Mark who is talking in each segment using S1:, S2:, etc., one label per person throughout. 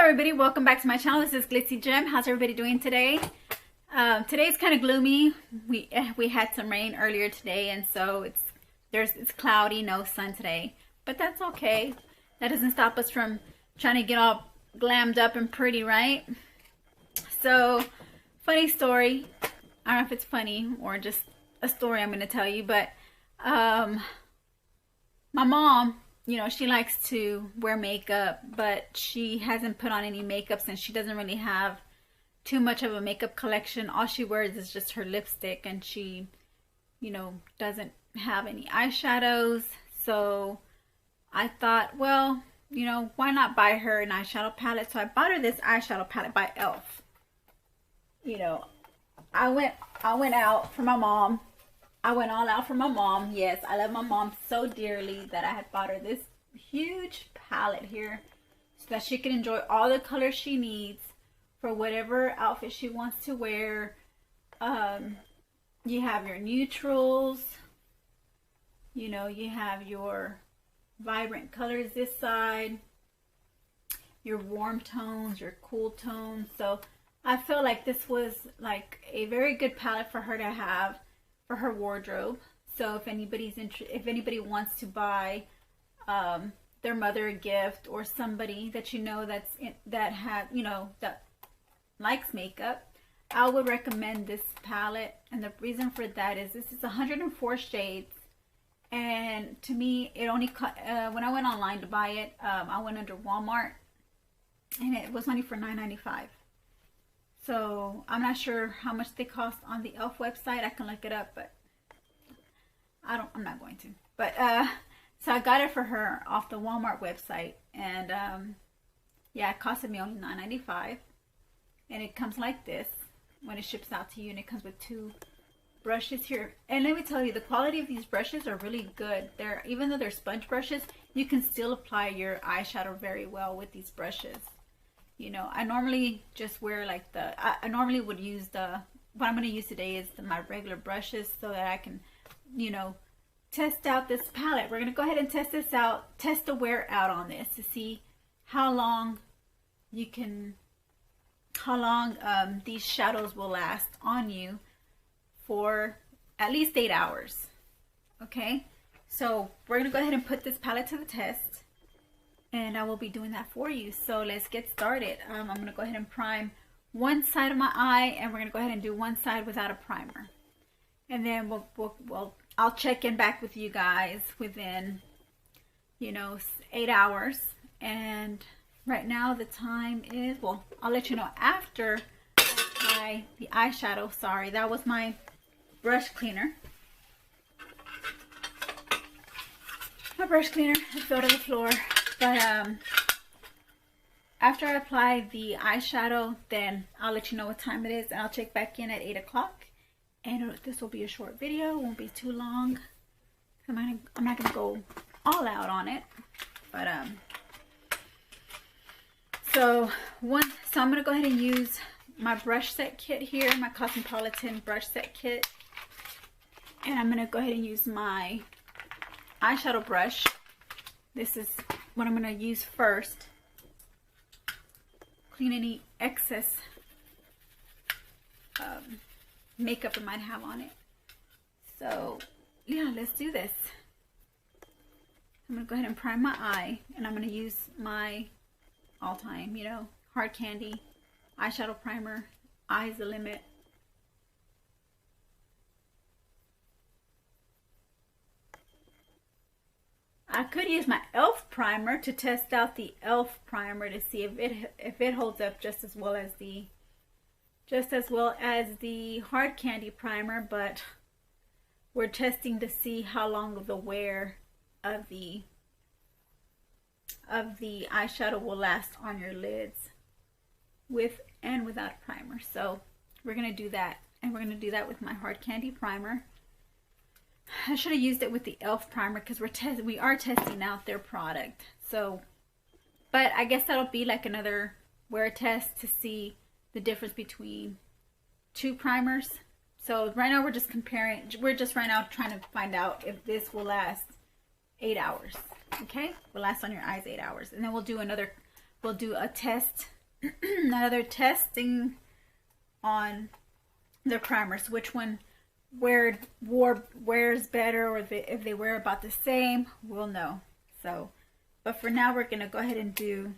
S1: everybody, welcome back to my channel. This is glitzzygem. How's everybody doing today? Today's kind of gloomy. We had some rain earlier today, and so it's cloudy, no sun today, but that's okay. That doesn't stop us from trying to get all glammed up and pretty, right? So, funny story. I don't know if it's funny or just a story I'm going to tell you, but my mom, you know, she likes to wear makeup, but she hasn't put on any makeup since she doesn't really have too much of a makeup collection. All she wears is just her lipstick, and she, you know, doesn't have any eyeshadows. So I thought, well, you know, why not buy her an eyeshadow palette? So I bought her this eyeshadow palette by e.l.f. You know, I went out for my mom. I went all out for my mom. Yes, I love my mom so dearly that I had bought her this huge palette here so that she can enjoy all the colors she needs for whatever outfit she wants to wear. You have your neutrals, you know, you have your vibrant colors this side, your warm tones, your cool tones. So I feel like this was like a very good palette for her to have for her wardrobe. So if anybody wants to buy their mother a gift, or somebody that you know that likes makeup, I would recommend this palette. And the reason for that is this is 104 shades, and to me it only when I went online to buy it, I went under Walmart and it was only for $9.95. So I'm not sure how much they cost on the e.l.f. website. I can look it up, but I'm not going to. But so I got it for her off the Walmart website, and yeah, it costed me only $9.95. And it comes like this when it ships out to you, and it comes with two brushes here. And let me tell you, the quality of these brushes are really good. Even though they're sponge brushes, you can still apply your eyeshadow very well with these brushes. You know, I normally just wear like I normally would use what I'm going to use today is my regular brushes, so that I can, you know, test out this palette. We're going to go ahead and test this out, test the wear out on this to see how long these shadows will last on you for at least 8 hours. Okay, so we're going to go ahead and put this palette to the test, and I will be doing that for you. So let's get started. I'm going to go ahead and prime one side of my eye, and we're going to go ahead and do one side without a primer. And then I'll check in back with you guys within, you know, 8 hours. And right now the time is, well, I'll let you know after I apply the eyeshadow. Sorry, that was my brush cleaner. My brush cleaner fell to the floor. But after I apply the eyeshadow, then I'll let you know what time it is, and I'll check back in at 8 o'clock. And this will be a short video, it won't be too long. I'm not gonna go all out on it, but so I'm gonna go ahead and use my brush set kit here, my Cosmopolitan brush set kit, and I'm gonna go ahead and use my eyeshadow brush. This is what I'm going to use first. Clean any excess makeup I might have on it. So yeah, let's do this. I'm going to go ahead and prime my eye, and I'm going to use my all-time, you know, hard candy eyeshadow primer, Eyes the Limit. I could use my e.l.f. primer to test out the e.l.f. primer to see if it holds up just as well as the hard candy primer, but we're testing to see how long of the wear of the eyeshadow will last on your lids with and without a primer. So we're gonna do that, and we're gonna do that with my hard candy primer. I should have used it with the e.l.f. primer because we are testing out their product. So, but I guess that'll be like another wear test to see the difference between two primers. So right now we're just comparing. We're just right now trying to find out if this will last 8 hours. Okay, will last on your eyes 8 hours, and then we'll do a test another testing on the primers, which one wears better, or if they wear about the same, we'll know. So, but for now, we're gonna go ahead and do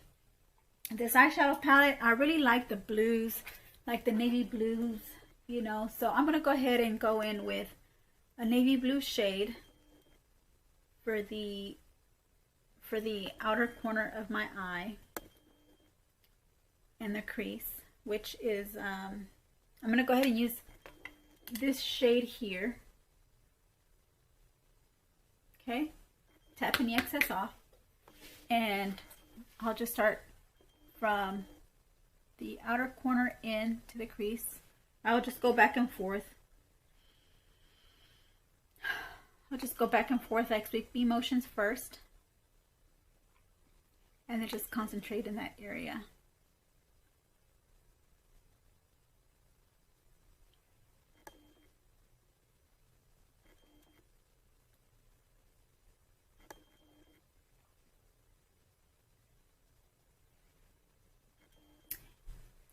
S1: this eyeshadow palette. I really like the blues, like the navy blues, you know. So I'm gonna go ahead and go in with a navy blue shade for the outer corner of my eye and the crease, which is I'm gonna go ahead and use this shade here. Okay, tapping the excess off, and I'll just start from the outer corner in to the crease. I'll just go back and forth. I'll just go back and forth like sweep B motions first, and then just concentrate in that area.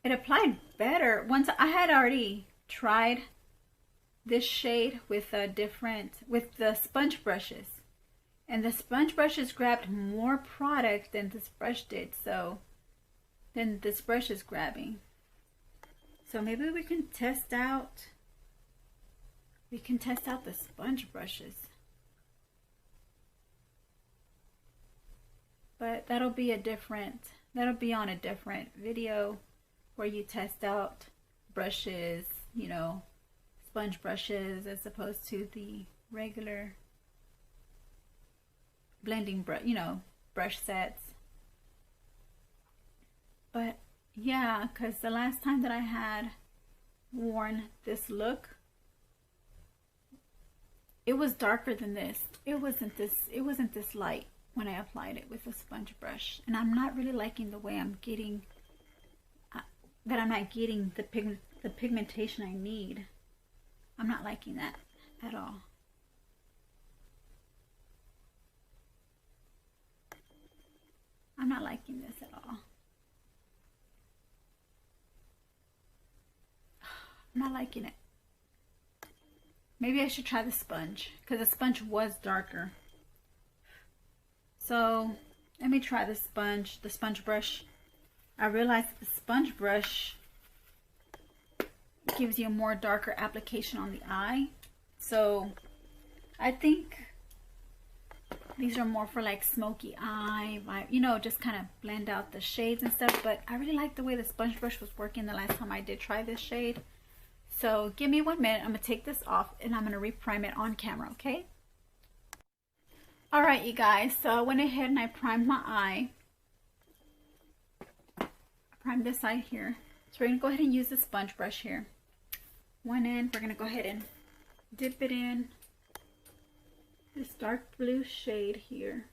S1: It applied better once I had already tried this shade with the sponge brushes, and the sponge brushes grabbed more product than this brush did. So then this brush is grabbing. So maybe we can test out the sponge brushes, but that'll be on a different video where you test out brushes, you know, sponge brushes as opposed to the regular blending brush, you know, brush sets. But yeah, because the last time that I had worn this look, it was darker than this. It wasn't this light when I applied it with a sponge brush, and I'm not really liking the way I'm getting that. I'm not getting the pigmentation I need. I'm not liking that at all. I'm not liking this at all. I'm not liking it. Maybe I should try the sponge, because the sponge was darker. So let me try the sponge brush. I realized that the sponge brush gives you a more darker application on the eye. So I think these are more for like smoky eye, you know, just kind of blend out the shades and stuff. But I really like the way the sponge brush was working the last time I did try this shade. So give me 1 minute. I'm going to take this off and I'm going to reprime it on camera, okay? Alright, you guys. So I went ahead and I primed my eye. I primed this side here. So we're going to go ahead and use the sponge brush here. One end, we're going to go ahead and dip it in this dark blue shade here.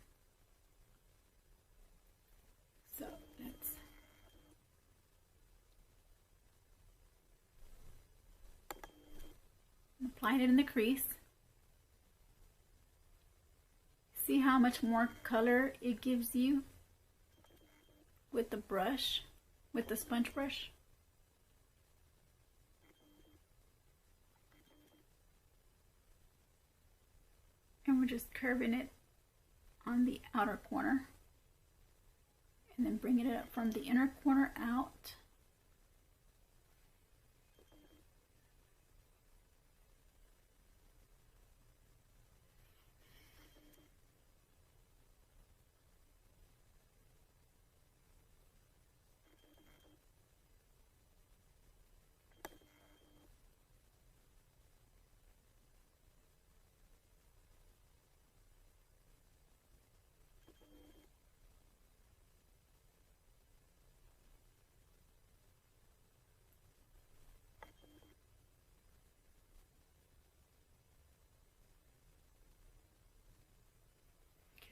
S1: So let's apply it in the crease. See how much more color it gives you with the brush, with the sponge brush. And we're just curving it on the outer corner and then bringing it up from the inner corner out.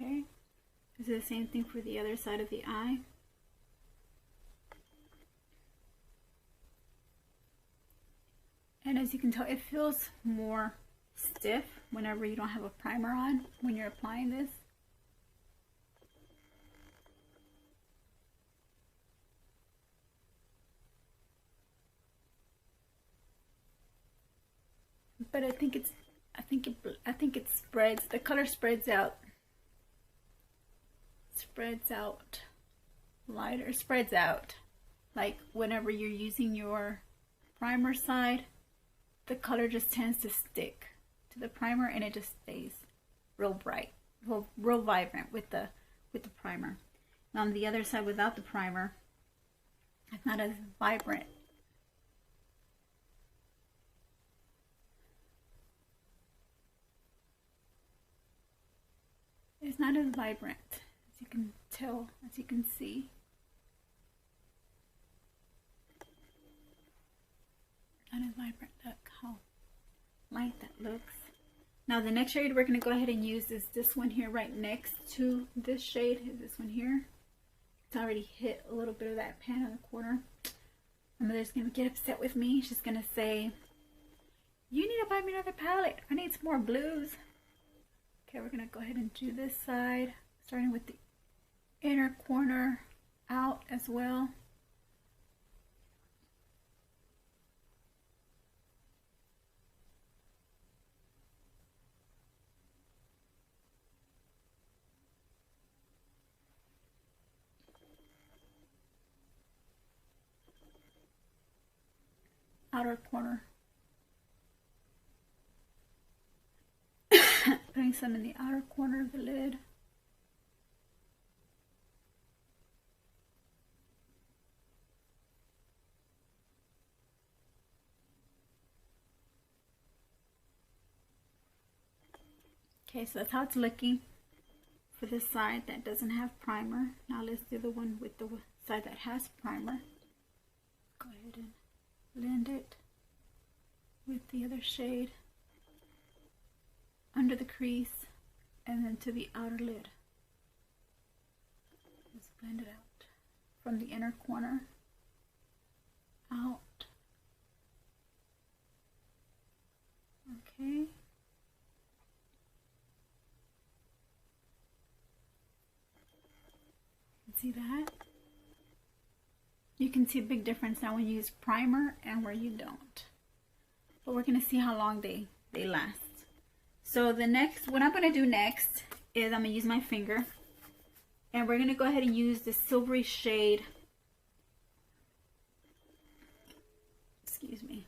S1: Okay, this is the same thing for the other side of the eye. And as you can tell, it feels more stiff whenever you don't have a primer on when you're applying this. but I think it spreads. The color spreads out. Spreads out lighter. Spreads out. Like whenever you're using your primer side, the color just tends to stick to the primer, and it just stays real bright, real vibrant with the primer. And on the other side, without the primer, it's not as vibrant. It's not as vibrant, as you can tell, as you can see. Not as vibrant. Look how light that looks. Now the next shade we're going to go ahead and use is this one here, right next to this shade. Is this one here. It's already hit a little bit of that pan in the corner. My mother's going to get upset with me. She's going to say, you need to buy me another palette. I need some more blues. Okay, we're going to go ahead and do this side, starting with the inner corner out as well. Outer corner. Putting some in the outer corner of the lid. Okay, so that's how it's looking for this side that doesn't have primer. Now let's do the one with the side that has primer. Go ahead and blend it with the other shade under the crease and then to the outer lid. Just blend it out from the inner corner out. Okay. See that? You can see a big difference now when you use primer and where you don't. But we're going to see how long they last. So the next, what I'm going to do next is I'm going to use my finger. And we're going to go ahead and use the silvery shade. Excuse me.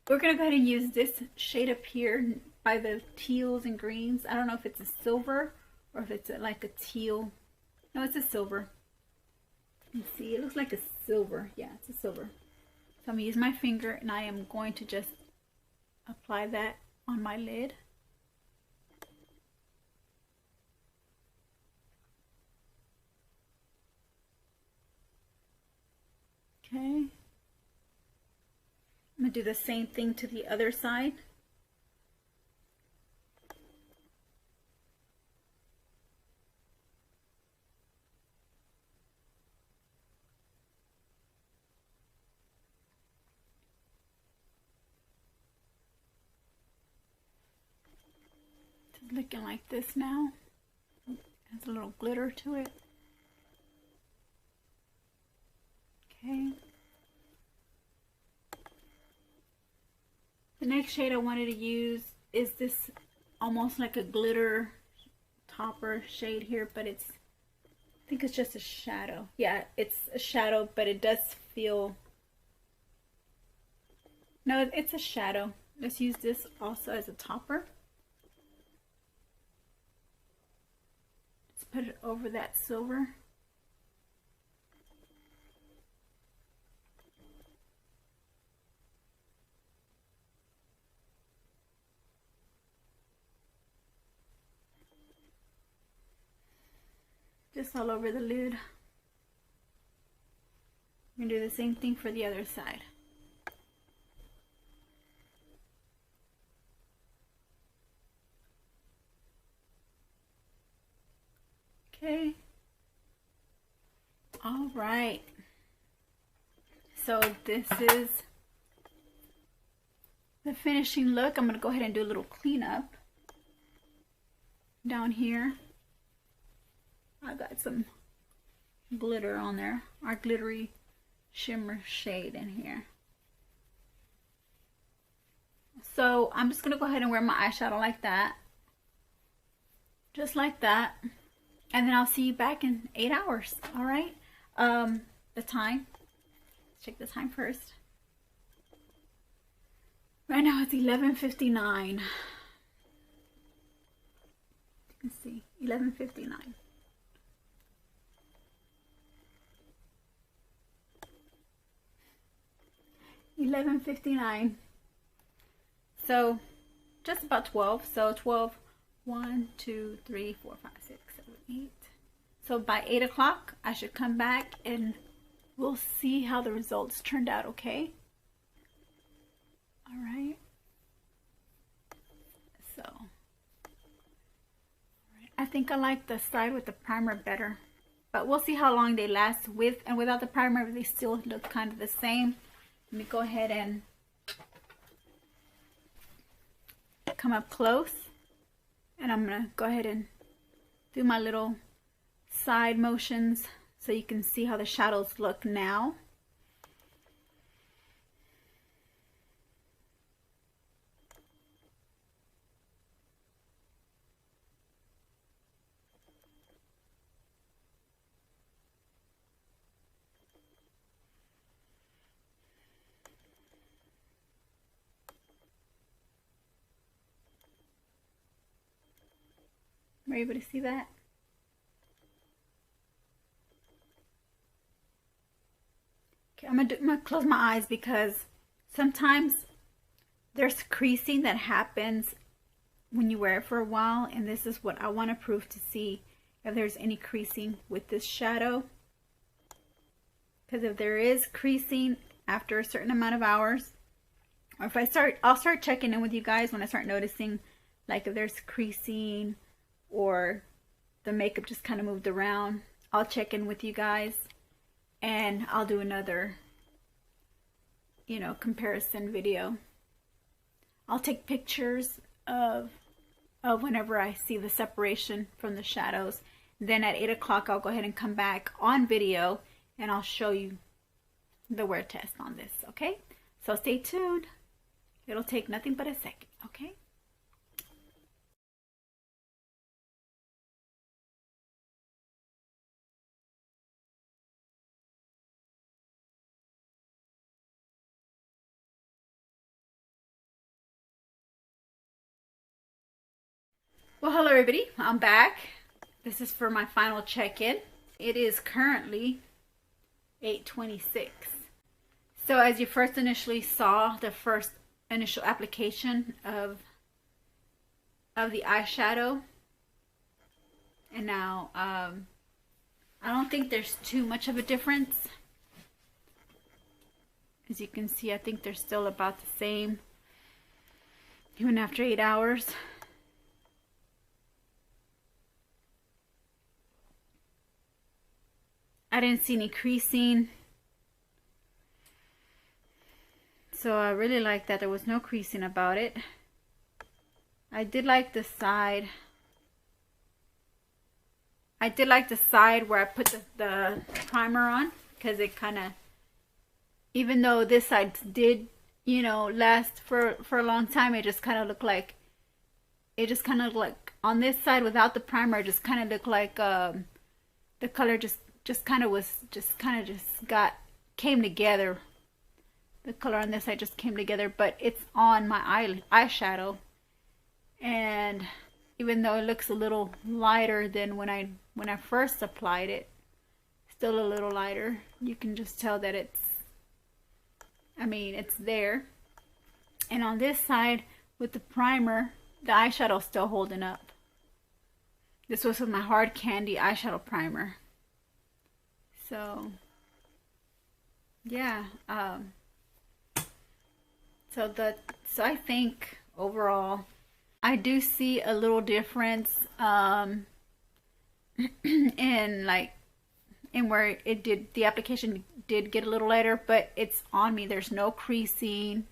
S1: We're going to go ahead and use this shade up here by the teals and greens. I don't know if it's a silver or if it's like a teal. No, it's a silver. You can see, it looks like a silver. Yeah, it's a silver. So I'm going to use my finger and I am going to just apply that on my lid. Okay. I'm going to do the same thing to the other side. It's looking like this now. It has a little glitter to it. Okay. The next shade I wanted to use is this almost like a glitter topper shade here, but it's, I think it's just a shadow. Yeah, it's a shadow, but it does feel, no, it's a shadow. Let's use this also as a topper. Let's put it over that silver. Just all over the lid. We're going to do the same thing for the other side. Okay. All right. So this is the finishing look. I'm going to go ahead and do a little cleanup down here. I got some glitter on there, our glittery shimmer shade in here. So I'm just gonna go ahead and wear my eyeshadow like that, just like that, and then I'll see you back in 8 hours. All right. The time, let's check the time first. Right now it's 11:59. You can see 11:59. So just about 12. So 12, 1, 2, 3, 4, 5, 6, 7, 8. So by 8 o'clock I should come back and we'll see how the results turned out. Okay. All right. So I think I like the side with the primer better, but we'll see how long they last with and without the primer. They still look kind of the same. Let me go ahead and come up close, and I'm gonna go ahead and do my little side motions so you can see how the shadows look now. Are you able to see that? Okay, I'm gonna close my eyes because sometimes there's creasing that happens when you wear it for a while, and this is what I want to prove to see if there's any creasing with this shadow. Because if there is creasing after a certain amount of hours, or if I'll start checking in with you guys when I start noticing, like if there's creasing or the makeup just kind of moved around. I'll check in with you guys and I'll do another, you know, comparison video. I'll take pictures of whenever I see the separation from the shadows. Then at 8 o'clock I'll go ahead and come back on video and I'll show you the wear test on this. Okay, so stay tuned. It'll take nothing but a second. Okay. Well, hello everybody, I'm back. This is for my final check-in. It is currently 8:26. So as you first initially saw the first initial application of the eyeshadow, and now I don't think there's too much of a difference. As you can see, I think they're still about the same even after 8 hours. I didn't see any creasing, so I really like that there was no creasing about it. I did like the side. I did like the side where I put the primer on, because it kind of, even though this side did, you know, last for a long time, it just kind of looked like, on this side without the primer, it just kind of looked like the color came together. The color on this side just came together, but it's on my eyeshadow, and even though it looks a little lighter than when I first applied it, still a little lighter, you can just tell that it's there. And on this side with the primer, the eyeshadow's still holding up. This was with my Hard Candy eyeshadow primer. So yeah, so I think overall I do see a little difference in where it did, the application did get a little lighter, but it's on me. There's no creasing.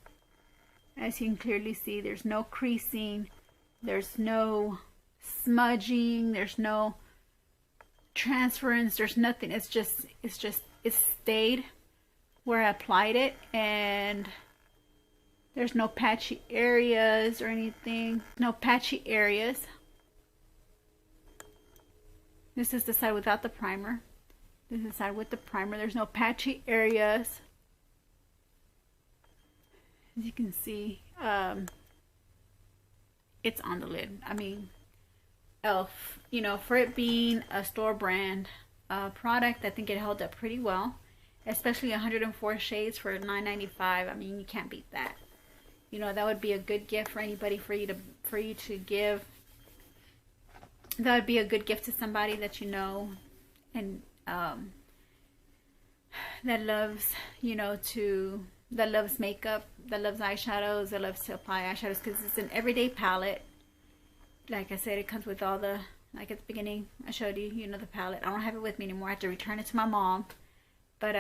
S1: As you can clearly see, there's no creasing, there's no smudging, there's no transference, there's nothing. It's stayed where I applied it, and There's no patchy areas or anything. No patchy areas. This is the side without the primer. This is the side with the primer. There's no patchy areas. As you can see, it's on the lid. I mean, e.l.f., you know, for it being a store brand product, I think it held up pretty well. Especially 104 shades for $9.95. I mean, you can't beat that. You know, that would be a good gift for anybody, for you to give. That would be a good gift to somebody that you know and that loves, you know, that loves makeup, that loves eyeshadows, that loves to apply eyeshadows, because it's an everyday palette. Like I said, it comes with all the, like at the beginning I showed you, you know, the palette. I don't have it with me anymore. I have to return it to my mom. But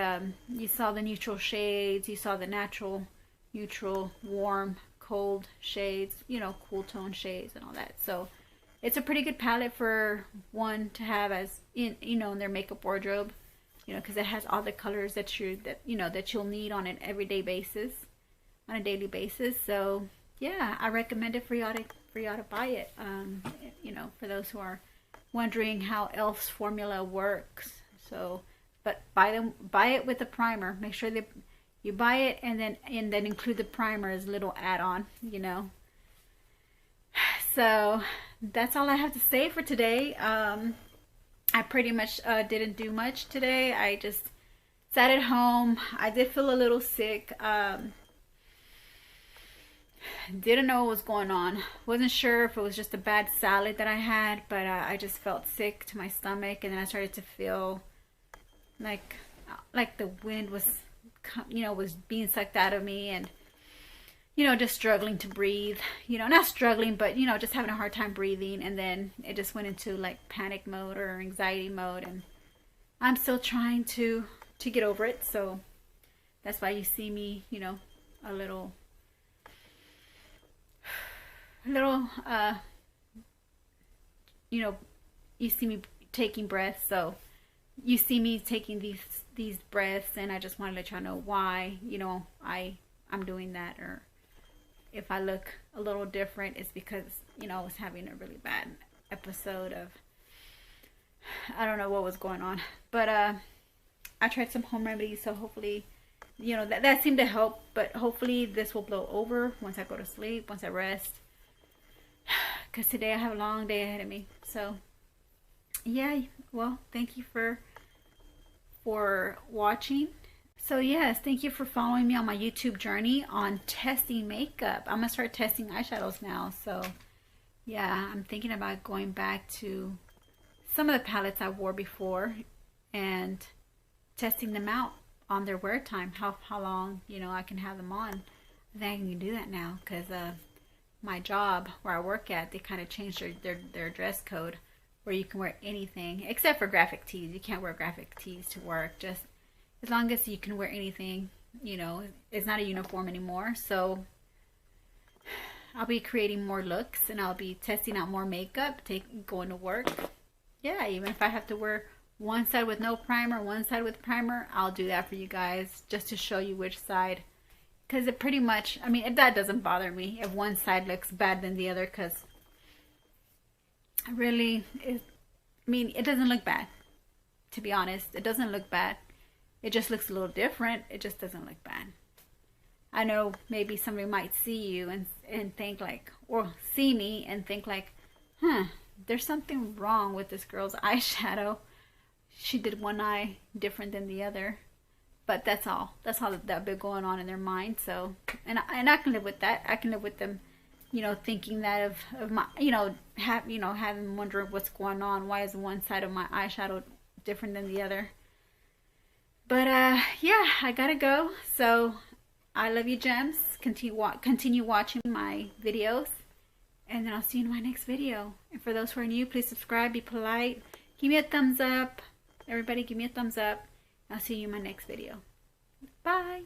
S1: you saw the neutral shades, you saw the natural, neutral, warm, cold shades, you know, cool tone shades and all that. So it's a pretty good palette for one to have as in, you know, in their makeup wardrobe, you know, because it has all the colors that you'll need on an everyday basis, on a daily basis. So yeah, I recommend it for y'all to buy it. You know, for those who are wondering how e.l.f.'s formula works. So, but buy it with the primer. Make sure that you buy it and then include the primer as a little add-on, you know. So that's all I have to say for today. I pretty much didn't do much today. I just sat at home. I did feel a little sick. Didn't know what was going on. Wasn't sure if it was just a bad salad that I had, but I just felt sick to my stomach, and then I started to feel like the wind was, you know, was being sucked out of me, and you know, just struggling to breathe, you know, not struggling, but you know, just having a hard time breathing. And then it just went into like panic mode or anxiety mode, and I'm still trying to get over it. So that's why you see me, you know, a little you know, you see me taking breaths. So you see me taking these breaths, and I just want to let y'all know why, you know, I'm doing that. Or if I look a little different, it's because, you know, I was having a really bad episode of, I don't know what was going on. But I tried some home remedies, so hopefully, you know, that seemed to help. But hopefully this will blow over once I go to sleep, once I rest, because today I have a long day ahead of me. So yeah, well, thank you for watching. So yes, thank you for following me on my YouTube journey on testing makeup. I'm gonna start testing eyeshadows now. So yeah, I'm thinking about going back to some of the palettes I wore before and testing them out on their wear time, how long, you know, I can have them on. I think I can do that now, because my job where I work at, they kind of changed their dress code, where you can wear anything except for graphic tees. You can't wear graphic tees to work. Just as long as you can wear anything, you know, it's not a uniform anymore. So I'll be creating more looks, and I'll be testing out more makeup, going to work. Yeah, even if I have to wear one side with no primer, one side with primer, I'll do that for you guys, just to show you which side. Because it pretty much, I mean, that doesn't bother me if one side looks bad than the other, because really, I mean, it doesn't look bad. To be honest, it doesn't look bad. It just looks a little different. It just doesn't look bad. I know maybe somebody might see you and think like, or see me and think like, there's something wrong with this girl's eyeshadow. She did one eye different than the other. But that's all that been going on in their mind. So, and I can live with that. I can live with them, you know, thinking that of my, you know, having wondering what's going on. Why is one side of my eyeshadow different than the other? But yeah, I gotta go. So I love you, gems. Continue watching my videos, and then I'll see you in my next video. And for those who are new, please subscribe, be polite, give me a thumbs up. Everybody give me a thumbs up. I'll see you in my next video. Bye.